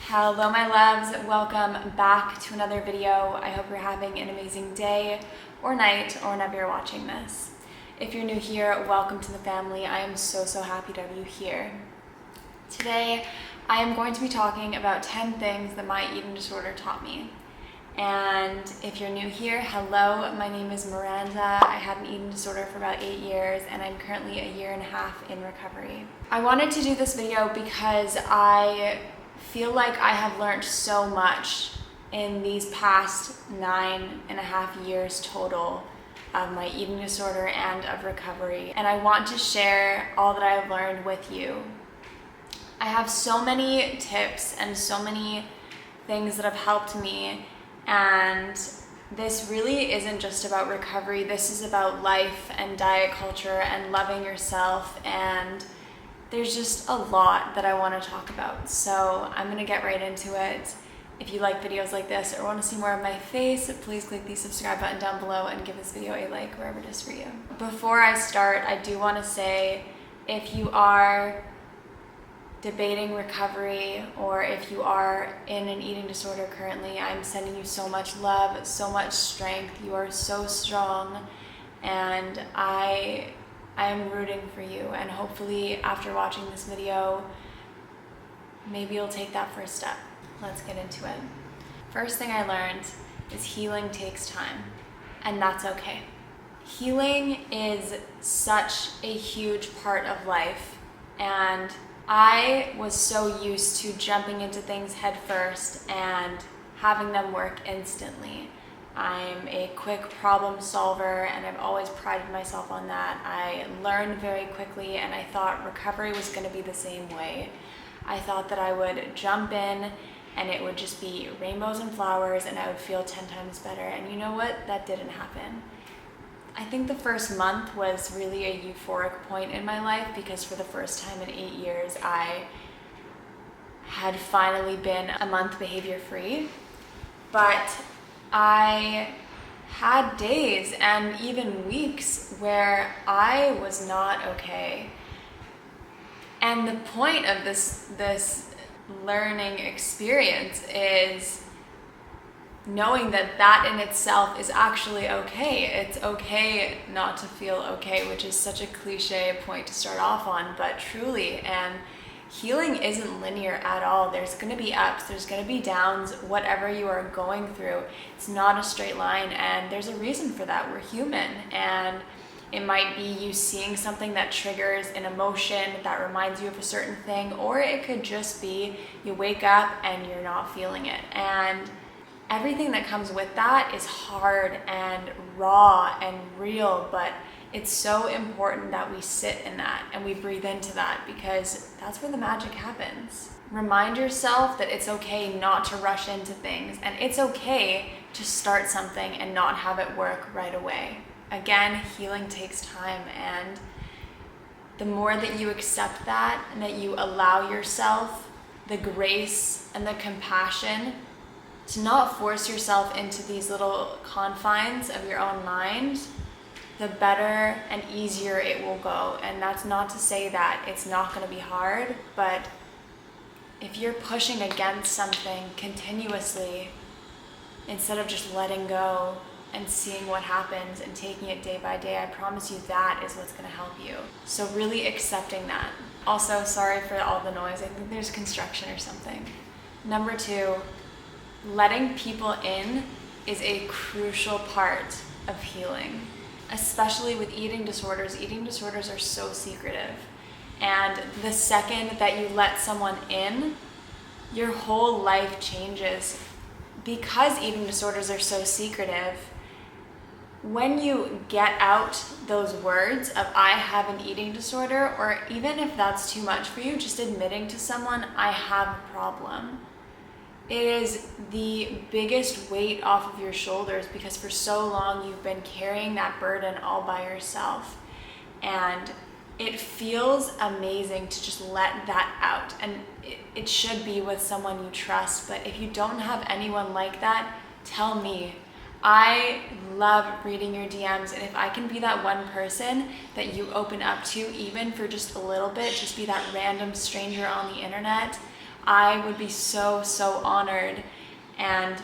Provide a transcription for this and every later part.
Hello my loves, welcome back to another video. I hope you're having an amazing day or night or whenever you're watching this. If you're new here, welcome to the family. I am so happy to have you here. Today, I am going to be talking about 10 things that my eating disorder taught me. And if you're new here, hello, my name is Miranda. I had an eating disorder for about 8 years and I'm currently a year and a half in recovery. I wanted to do this video because I feel like I have learned so much in these past 9.5 years total of my eating disorder and of recovery. And I want to share all that I've learned with you. I have so many tips and so many things that have helped me. And this really isn't just about recovery. This is about life and diet culture and loving yourself. And there's just a lot that I want to talk about. So I'm going to get right into it. If you like videos like this or want to see more of my face, please click the subscribe button down below and give this video a like wherever it is for you. Before I start, I do want to say, if you are debating recovery or if you are in an eating disorder currently, I'm sending you so much love, so much strength. You are so strong, and I am rooting for you, and hopefully after watching this video, maybe you'll take that first step. Let's get into it. First thing I learned is healing takes time, and that's okay. Healing is such a huge part of life, and I was so used to jumping into things head first and having them work instantly. I'm a quick problem solver and I've always prided myself on that. I learned very quickly and I thought recovery was going to be the same way. I thought that I would jump in and it would just be rainbows and flowers and I would feel 10 times better. And you know what? That didn't happen. I think the first month was really a euphoric point in my life because for the first time in 8 years, I had finally been a month behavior free. But I had days and even weeks where I was not okay. And the point of this learning experience is knowing that that in itself is actually okay. It's okay not to feel okay, which is such a cliche point to start off on, but truly, and healing isn't linear at all. There's going to be ups, there's going to be downs, whatever you are going through. It's not a straight line, and there's a reason for that. We're human, and it might be you seeing something that triggers an emotion that reminds you of a certain thing, or it could just be you wake up and you're not feeling it. And everything that comes with that is hard and raw and real, but it's so important that we sit in that and we breathe into that because that's where the magic happens. Remind yourself that it's okay not to rush into things, and it's okay to start something and not have it work right away. Again, healing takes time, and the more that you accept that and that you allow yourself the grace and the compassion to not force yourself into these little confines of your own mind, the better and easier it will go. And that's not to say that it's not going to be hard, but if you're pushing against something continuously, instead of just letting go and seeing what happens and taking it day by day, I promise you that is what's going to help you. So really accepting that. Also, sorry for all the noise. I think there's construction or something. Number 2, letting people in is a crucial part of healing, especially with eating disorders. Eating disorders are so secretive. And the second that you let someone in, your whole life changes. Because eating disorders are so secretive, when you get out those words of I have an eating disorder, or even if that's too much for you, just admitting to someone I have a problem, it is the biggest weight off of your shoulders because for so long you've been carrying that burden all by yourself. And it feels amazing to just let that out. And it should be with someone you trust. But if you don't have anyone like that, tell me. I love reading your DMs. And if I can be that one person that you open up to, even for just a little bit, just be that random stranger on the internet, I would be so, so honored. And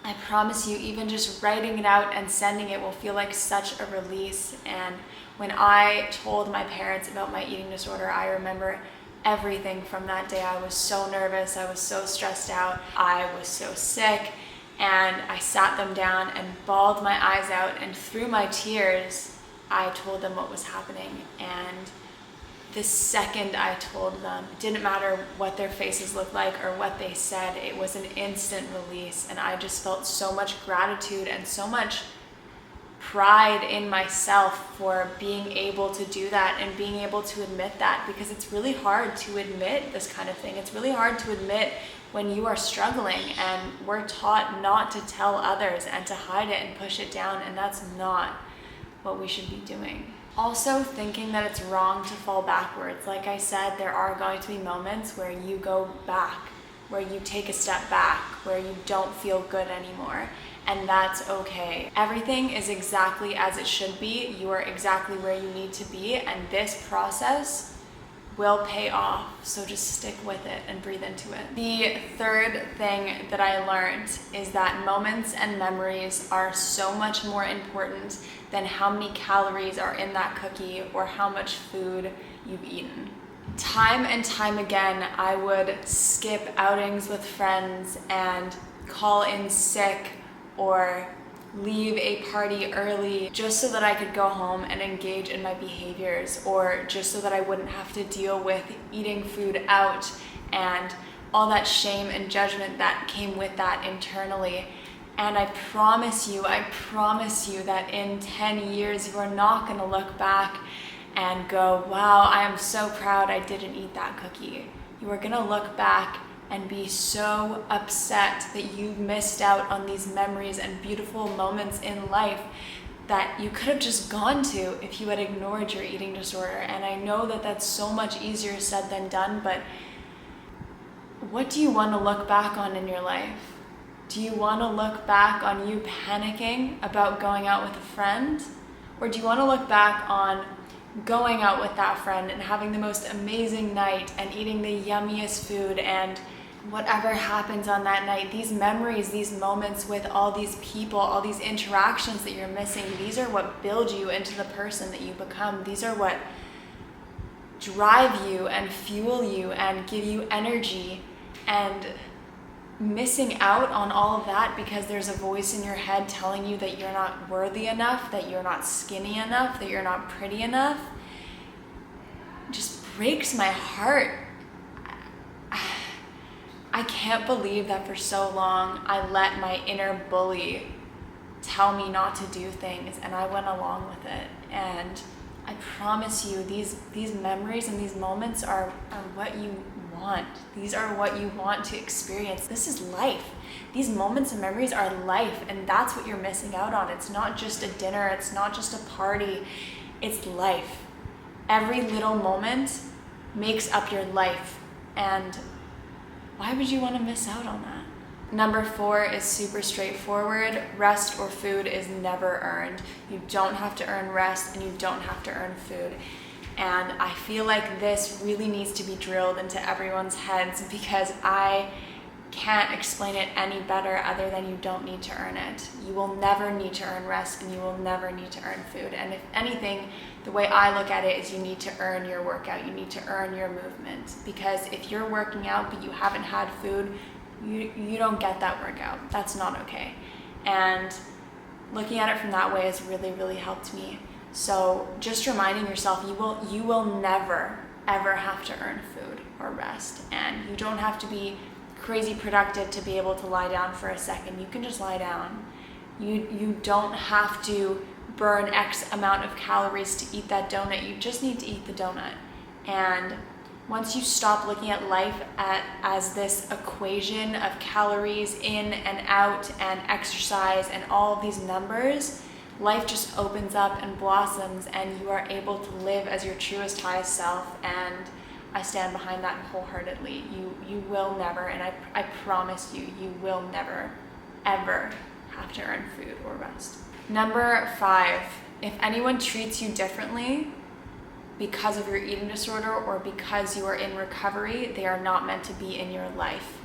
I promise you, even just writing it out and sending it will feel like such a release. And when I told my parents about my eating disorder, I remember everything from that day. I was so nervous, I was so stressed out, I was so sick, and I sat them down and bawled my eyes out, and through my tears, I told them what was happening. And the second I told them, it didn't matter what their faces looked like or what they said, it was an instant release. And I just felt so much gratitude and so much pride in myself for being able to do that and being able to admit that, because it's really hard to admit this kind of thing. It's really hard to admit when you are struggling, and we're taught not to tell others and to hide it and push it down, and that's not what we should be doing. Also, thinking that it's wrong to fall backwards. Like I said, there are going to be moments where you go back, where you take a step back, where you don't feel good anymore, and that's okay. Everything is exactly as it should be. You are exactly where you need to be, and this process will pay off, so just stick with it and breathe into it. The third thing that I learned is that moments and memories are so much more important than how many calories are in that cookie or how much food you've eaten. Time and time again, I would skip outings with friends and call in sick or leave a party early just so that I could go home and engage in my behaviors, or just so that I wouldn't have to deal with eating food out and all that shame and judgment that came with that internally. And I promise you that in 10 years, you are not gonna look back and go, wow, I am so proud I didn't eat that cookie. You are gonna look back and be so upset that you missed out on these memories and beautiful moments in life that you could have just gone to if you had ignored your eating disorder. And I know that that's so much easier said than done, but what do you want to look back on in your life? Do you want to look back on you panicking about going out with a friend? Or do you want to look back on going out with that friend and having the most amazing night and eating the yummiest food, and whatever happens on that night, these memories, these moments with all these people, all these interactions that you're missing, these are what build you into the person that you become. These are what drive you and fuel you and give you energy. And missing out on all of that because there's a voice in your head telling you that you're not worthy enough, that you're not skinny enough, that you're not pretty enough, just breaks my heart. I can't believe that for so long I let my inner bully tell me not to do things, and I went along with it. And I promise you, these memories and these moments are what you want. These are what you want to experience. This is life. These moments and memories are life, and that's what you're missing out on. It's not just a dinner, it's not just a party, it's life. Every little moment makes up your life, and why would you want to miss out on that? Number 4 is super straightforward. Rest or food is never earned. You don't have to earn rest, and you don't have to earn food. And I feel like this really needs to be drilled into everyone's heads, because I can't explain it any better other than you don't need to earn it. You will never need to earn rest, and you will never need to earn food. And if anything, the way I look at it is you need to earn your workout. You need to earn your movement. Because if you're working out but you haven't had food, you don't get that workout. That's not okay. And looking at it from that way has really, really helped me. So just reminding yourself, you will never, ever have to earn food or rest. And you don't have to be crazy productive to be able to lie down for a second. You can just lie down. You don't have to burn X amount of calories to eat that donut. You just need to eat the donut. And once you stop looking at life as this equation of calories in and out and exercise and all of these numbers, life just opens up and blossoms, and you are able to live as your truest, highest self. And I stand behind that wholeheartedly. You will never, and I promise you, you will never, ever have to earn food or rest. Number 5, if anyone treats you differently, because of your eating disorder or because you are in recovery, they are not meant to be in your life.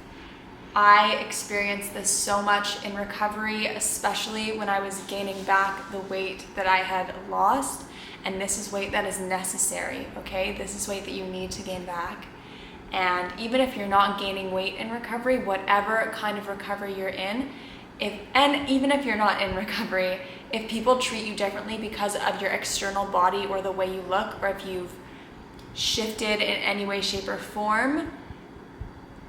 I experienced this so much in recovery, especially when I was gaining back the weight that I had lost. And this is weight that is necessary, okay? This is weight that you need to gain back. And even if you're not gaining weight in recovery, whatever kind of recovery you're in, even if you're not in recovery, if people treat you differently because of your external body or the way you look, or if you've shifted in any way, shape, or form,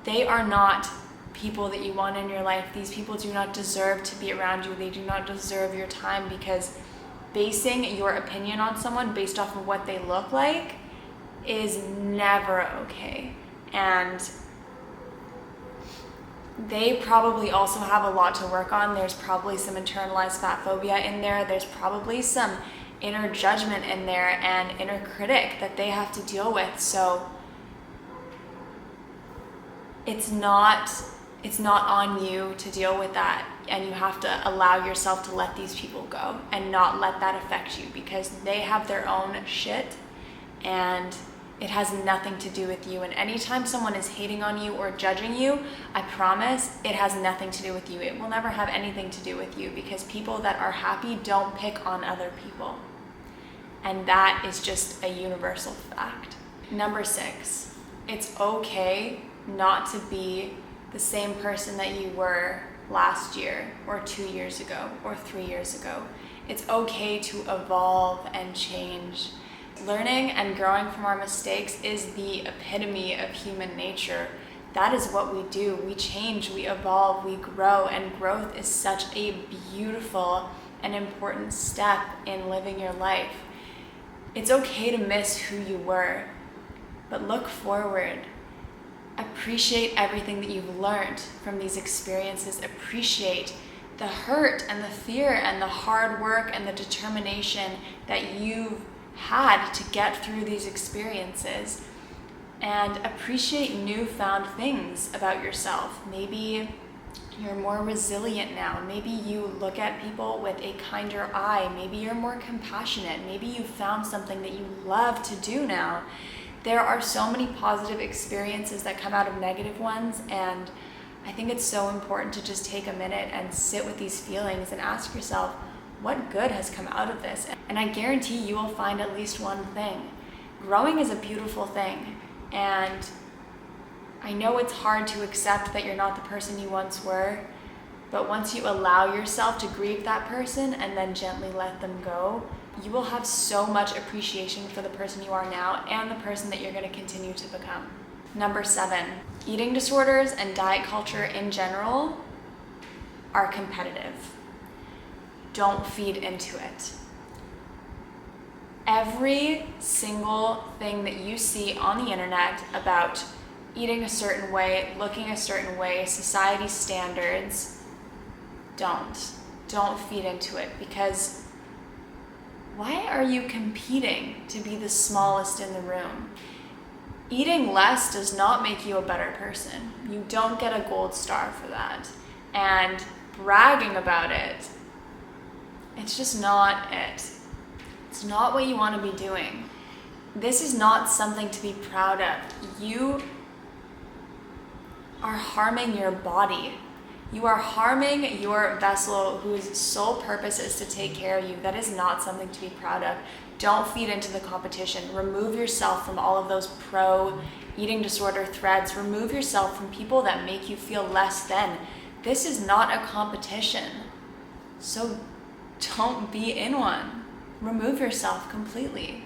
they are not people that you want in your life. These people do not deserve to be around you. They do not deserve your time, because basing your opinion on someone based off of what they look like is never okay. And they probably also have a lot to work on. There's probably some internalized fat phobia in there. There's probably some inner judgment in there and inner critic that they have to deal with. So it's not on you to deal with that, and you have to allow yourself to let these people go and not let that affect you, because they have their own shit and it has nothing to do with you. And anytime someone is hating on you or judging you, I promise it has nothing to do with you. It will never have anything to do with you, because people that are happy don't pick on other people. And that is just a universal fact. Number 6, it's okay not to be the same person that you were last year or 2 years ago or 3 years ago. It's okay to evolve and change. Learning and growing from our mistakes is the epitome of human nature. That is what we do. We change, we evolve, we grow, and growth is such a beautiful and important step in living your life. It's okay to miss who you were, but look forward. Appreciate everything that you've learned from these experiences. Appreciate the hurt and the fear and the hard work and the determination that you've had to get through these experiences, and appreciate newfound things about yourself. Maybe you're more resilient now. Maybe you look at people with a kinder eye. Maybe you're more compassionate. Maybe you found something that you love to do now. There are so many positive experiences that come out of negative ones, and I think it's so important to just take a minute and sit with these feelings and ask yourself, what good has come out of this? And I guarantee you will find at least one thing. Growing is a beautiful thing, and I know it's hard to accept that you're not the person you once were, but once you allow yourself to grieve that person and then gently let them go, you will have so much appreciation for the person you are now and the person that you're going to continue to become. Number 7, eating disorders and diet culture in general are competitive. Don't feed into it. Every single thing that you see on the internet about eating a certain way, looking a certain way, society standards, don't feed into it, because why are you competing to be the smallest in the room? Eating less does not make you a better person. You don't get a gold star for that. And bragging about it, it's just not it. It's not what you want to be doing. This is not something to be proud of. You are harming your body. You are harming your vessel, whose sole purpose is to take care of you. That is not something to be proud of. Don't feed into the competition. Remove yourself from all of those pro eating disorder threads. Remove yourself from people that make you feel less than. This is not a competition. So don't be in one. Remove yourself completely.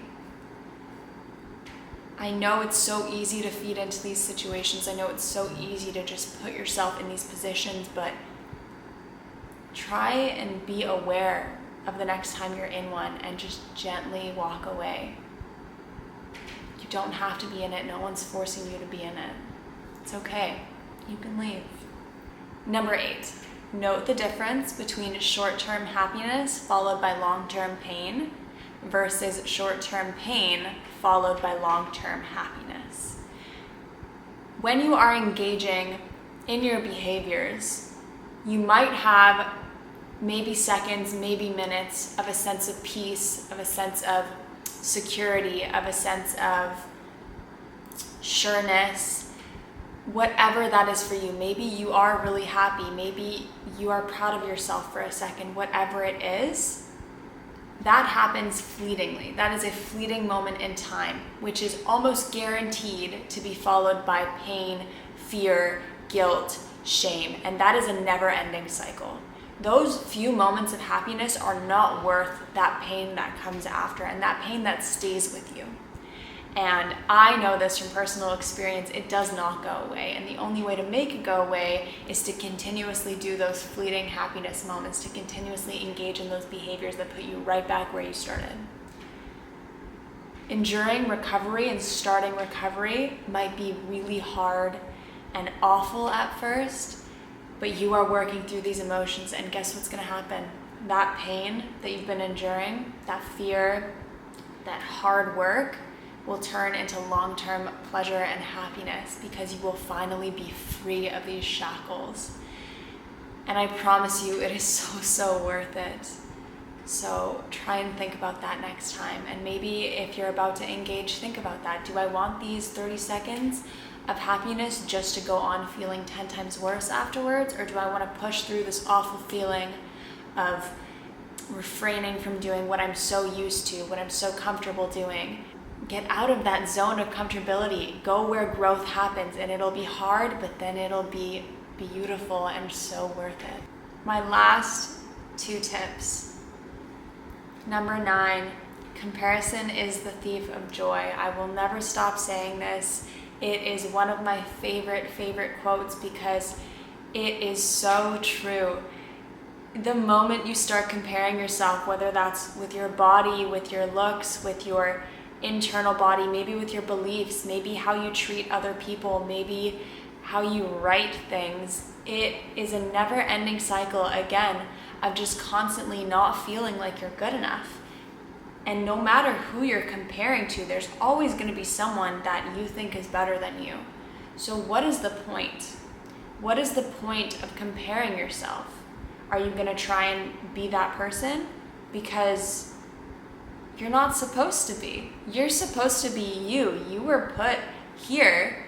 I know it's so easy to feed into these situations. I know it's so easy to just put yourself in these positions, but try and be aware of the next time you're in one and just gently walk away. You don't have to be in it. No one's forcing you to be in it. It's okay. You can leave. Number 8, note the difference between short-term happiness followed by long-term pain versus short-term pain followed by long-term happiness. When you are engaging in your behaviors, you might have maybe seconds, maybe minutes of a sense of peace, of a sense of security, of a sense of sureness, whatever that is for you. Maybe you are really happy, maybe you are proud of yourself for a second, whatever it is, that happens fleetingly. That is a fleeting moment in time, which is almost guaranteed to be followed by pain, fear, guilt, shame, and that is a never-ending cycle. Those few moments of happiness are not worth that pain that comes after and that pain that stays with you. And I know this from personal experience, it does not go away. And the only way to make it go away is to continuously do those fleeting happiness moments, to continuously engage in those behaviors that put you right back where you started. Enduring recovery and starting recovery might be really hard and awful at first, but you are working through these emotions, and guess what's gonna happen? That pain that you've been enduring, that fear, that hard work, will turn into long-term pleasure and happiness because you will finally be free of these shackles. And I promise you, it is so worth it. So try and think about that next time. And maybe if you're about to engage, think about that. Do I want these 30 seconds of happiness just to go on feeling 10 times worse afterwards? Or do I want to push through this awful feeling of refraining from doing what I'm so used to, what I'm so comfortable doing? Get out of that zone of comfortability. Go where growth happens, and it'll be hard, but then it'll be beautiful and so worth it. My last 2 tips. Number 9, comparison is the thief of joy. I will never stop saying this. It is one of my favorite quotes because it is so true. The moment you start comparing yourself, whether that's with your body, with your looks, with your internal body, maybe with your beliefs, maybe how you treat other people, maybe how you write things, it is a never-ending cycle, again, of just constantly not feeling like you're good enough. And no matter who you're comparing to, there's always going to be someone that you think is better than you. So what is the point? What is the point of comparing yourself? Are you going to try and be that person? Because you're not supposed to be. You're supposed to be you. You were put here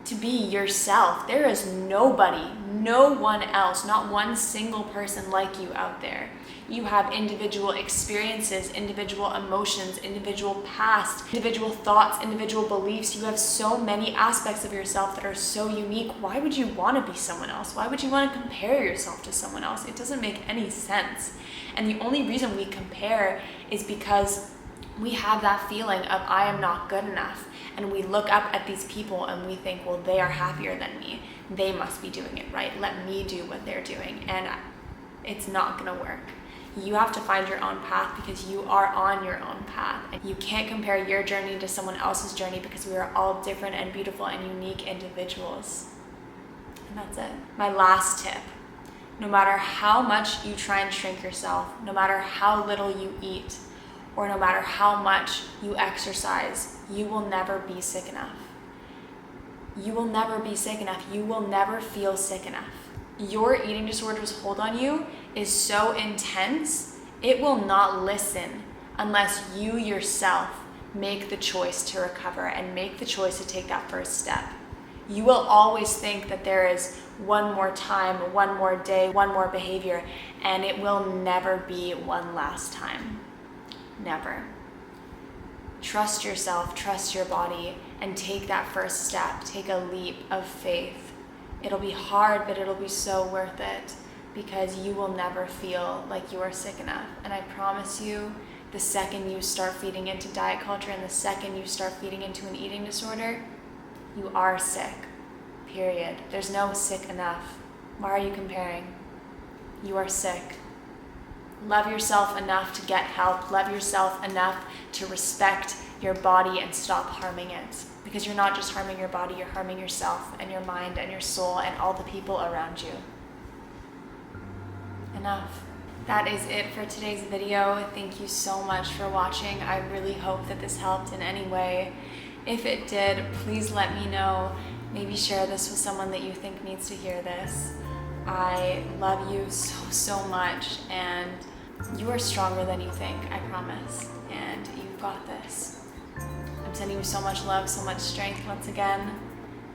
to be yourself. There is nobody, no one else, not one single person like you out there. You have individual experiences, individual emotions, individual past, individual thoughts, individual beliefs. You have so many aspects of yourself that are so unique. Why would you want to be someone else? Why would you want to compare yourself to someone else? It doesn't make any sense. And the only reason we compare is because we have that feeling of I am not good enough. And we look up at these people and we think, well, they are happier than me. They must be doing it right. Let me do what they're doing. And it's not going to work. You have to find your own path because you are on your own path. And you can't compare your journey to someone else's journey because we are all different and beautiful and unique individuals. And that's it. My last tip. No matter how much you try and shrink yourself, no matter how little you eat, or no matter how much you exercise, you will never be sick enough. You will never be sick enough. You will never feel sick enough. Your eating disorder's hold on you is so intense, it will not listen unless you yourself make the choice to recover and make the choice to take that first step. You will always think that there is one more time, one more day, one more behavior, and it will never be one last time. Never. Trust yourself, trust your body, and take that first step. Take a leap of faith. It'll be hard, but it'll be so worth it because you will never feel like you are sick enough. And I promise you, the second you start feeding into diet culture and the second you start feeding into an eating disorder, you are sick, period. There's no sick enough. Why are you comparing? You are sick. Love yourself enough to get help. Love yourself enough to respect your body and stop harming it. Because you're not just harming your body, you're harming yourself and your mind and your soul and all the people around you. Enough. That is it for today's video. Thank you so much for watching. I really hope that this helped in any way. If it did, please let me know. Maybe share this with someone that you think needs to hear this. I love you so much, and You are stronger than you think, I promise, and you've got this. I'm sending you so much love, so much strength once again.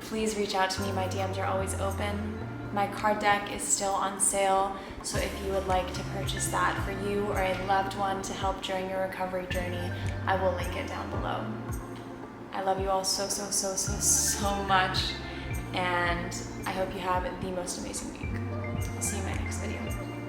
Please reach out to me, my DMs are always open. My card deck is still on sale, so if you would like to purchase that for you or a loved one to help during your recovery journey, I will link it down below. I love you all so much, and I hope you have the most amazing week. I'll see you in my next video.